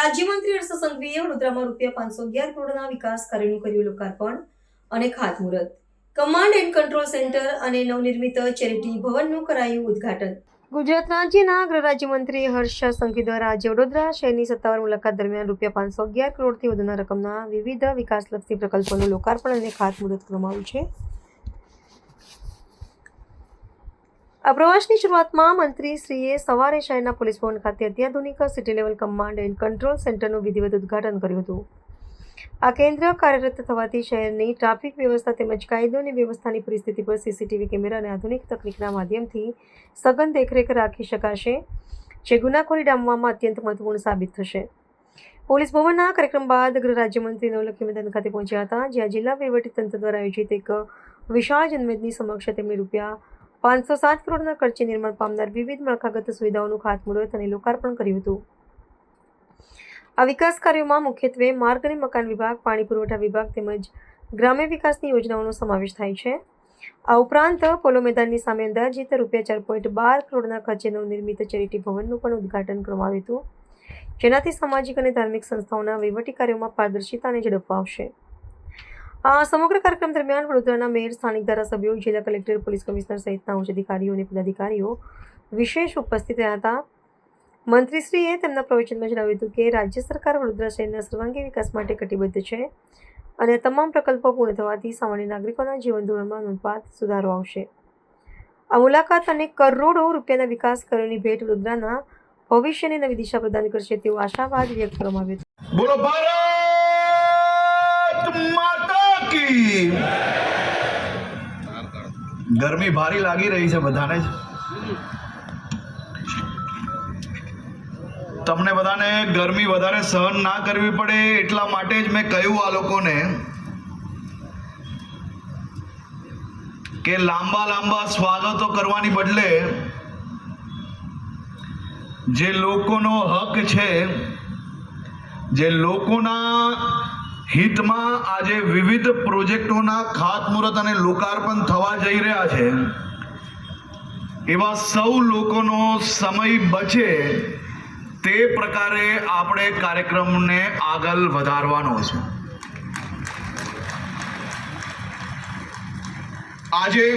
રાજ્યમંત્રી હર્ષ સંઘવીએ વડોદરામાં ₹511 કરોડના વિકાસ કાર્યોનું કર્યું લોકાર્પણ અને ખાતમુહૂર્ત. કમાન્ડ એન્ડ કંટ્રોલ સેન્ટર અને નવનિર્મિત ચેરિટી ભવનનું કરાયું ઉદ્ઘાટન. ગુજરાત રાજ્યના ગૃહ રાજ્યમંત્રી હર્ષ સંઘવી દ્વારા આજે વડોદરા શહેરની સત્તાવાર મુલાકાત દરમિયાન ₹511 કરોડથી વધુના રકમના વિવિધ વિકાસલક્ષી પ્રકલ્પોનું લોકાર્પણ અને ખાતમુહૂર્ત કરવામાં આવ્યું છે. આ પ્રવાસની શરૂઆતમાં મંત્રીશ્રીએ સવારે શહેરના પોલીસ ભવન ખાતે અત્યાધુનિક city level command and control સેન્ટરનું વિધિવત ઉદ્ઘાટન કર્યું હતું. આ કેન્દ્ર કાર્યરત થવાથી શહેરની ટ્રાફિક વ્યવસ્થા તેમજ કાયદો અને વ્યવસ્થાની પરિસ્થિતિ પર સીસીટીવી કેમેરા અને આધુનિક તકનીકના માધ્યમથી સઘન દેખરેખ રાખી શકાશે, જે ગુનાખોરી ડામવામાં અત્યંત મહત્વપૂર્ણ સાબિત થશે. પોલીસ ભવનના કાર્યક્રમ બાદ ગૃહ રાજ્યમંત્રી નવલખી મેદાન ખાતે પહોંચ્યા હતા, જ્યાં જિલ્લા વહીવટીતંત્ર દ્વારા આયોજિત એક વિશાળ જનમેદની સમક્ષ તેમણે ₹507 કરોડના ખર્ચે નિર્માણ પામનાર વિવિધ માળખાગત સુવિધાઓનું ખાતમુહૂર્ત અને લોકાર્પણ કર્યું હતું. આ વિકાસ કાર્યોમાં મુખ્યત્વે માર્ગ અને મકાન વિભાગ, પાણી પુરવઠા વિભાગ તેમજ ગ્રામ્ય વિકાસની યોજનાઓનો સમાવેશ થાય છે. આ ઉપરાંત પોલો મેદાનની સામે અંદાજિત ₹4.12 કરોડના ખર્ચે નવનિર્મિત ચેરિટી ભવનનું પણ ઉદ્ઘાટન કરવામાં આવ્યું હતું, જેનાથી સામાજિક અને ધાર્મિક સંસ્થાઓના વહીવટી કાર્યોમાં પારદર્શિતા અને ઝડપ આવશે. આ સમગ્ર કાર્યક્રમ દરમિયાન વડોદરાના મેયર, સ્થાનિક ધારાસભ્યો, જિલ્લા કલેક્ટર, પોલીસ કમિશનર સહિતના ઉચ્ચ અધિકારીઓ અને પદાધિકારીઓ વિશેષ ઉપસ્થિત રહ્યા હતા. મંત્રીશ્રીએ તેમના પ્રવચનમાં જણાવ્યું હતું કે રાજ્ય સરકાર વડોદરા શહેરના સર્વાંગી વિકાસ માટે કટિબદ્ધ છે અને તમામ પ્રકલ્પો પૂર્ણ થવાથી સામાન્ય નાગરિકોના જીવન ધોરણમાં નોંધપાત્ર સુધારો આવશે. આ મુલાકાત અને કરોડો રૂપિયાના વિકાસ કાર્યોની ભેટ વડોદરાના ભવિષ્યને નવી દિશા પ્રદાન કરશે તેવો આશાવાદ વ્યક્ત કરવામાં આવ્યો હતો. બોલો ભારત માતા કી. ગરમી ભારી લાગી રહી છે બધાને જ. તમને બધાને ગરમી વધારે સહન ના કરવી પડે એટલા માટે જ મેં કહ્યું આ લોકોને કે લાંબા સ્વાગતો કરવાની બદલે જે લોકોનો હક છે, જે લોકોના હિતમાં આજે વિવિધ પ્રોજેક્ટોના ખાતમુહૂર્ત અને લોકાર્પણ થવા જઈ રહ્યા છે, એવા સૌ લોકોનો સમય બચે તે પ્રકારે આપણે કાર્યક્રમને આગળ વધારવાનો છે. આજે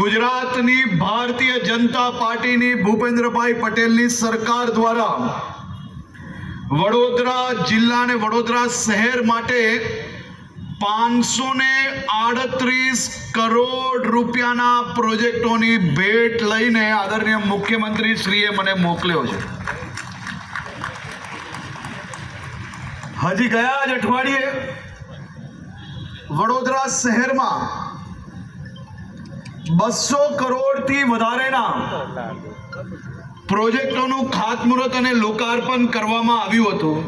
ગુજરાતની ભારતીય જનતા પાર્ટીની ભૂપેન્દ્રભાઈ પટેલની સરકાર દ્વારા વડોદરા જિલ્લા અને વડોદરા શહેર માટે 538 કરોડ રૂપિયાના પ્રોજેક્ટોની ભેટ લઈને આદરણીય મુખ્યમંત્રી શ્રીએ મને મોકલ્યો છે. હજી ગયા જ અઠવાડિયે વડોદરા શહેરમાં 200 કરોડથી વધારેના પ્રોજેક્ટોનું ખાતમુહૂર્ત અને લોકાર્પણ કરવામાં આવ્યું હતું.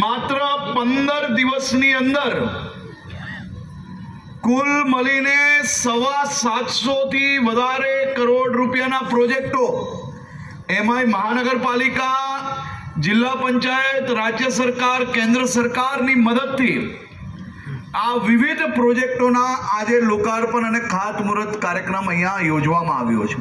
માત્ર 15 દિવસની અંદર કુલ મળીને 750 થી વધારે કરોડ રૂપિયાના પ્રોજેક્ટો, એમાંય મહાનગરપાલિકા, જિલ્લા પંચાયત, રાજ્ય સરકાર, કેન્દ્ર સરકારની મદદથી આ વિવિધ પ્રોજેક્ટોના આજે લોકાર્પણ અને ખાતમુહૂર્ત કાર્યક્રમ અહીંયા યોજવામાં આવ્યો છે.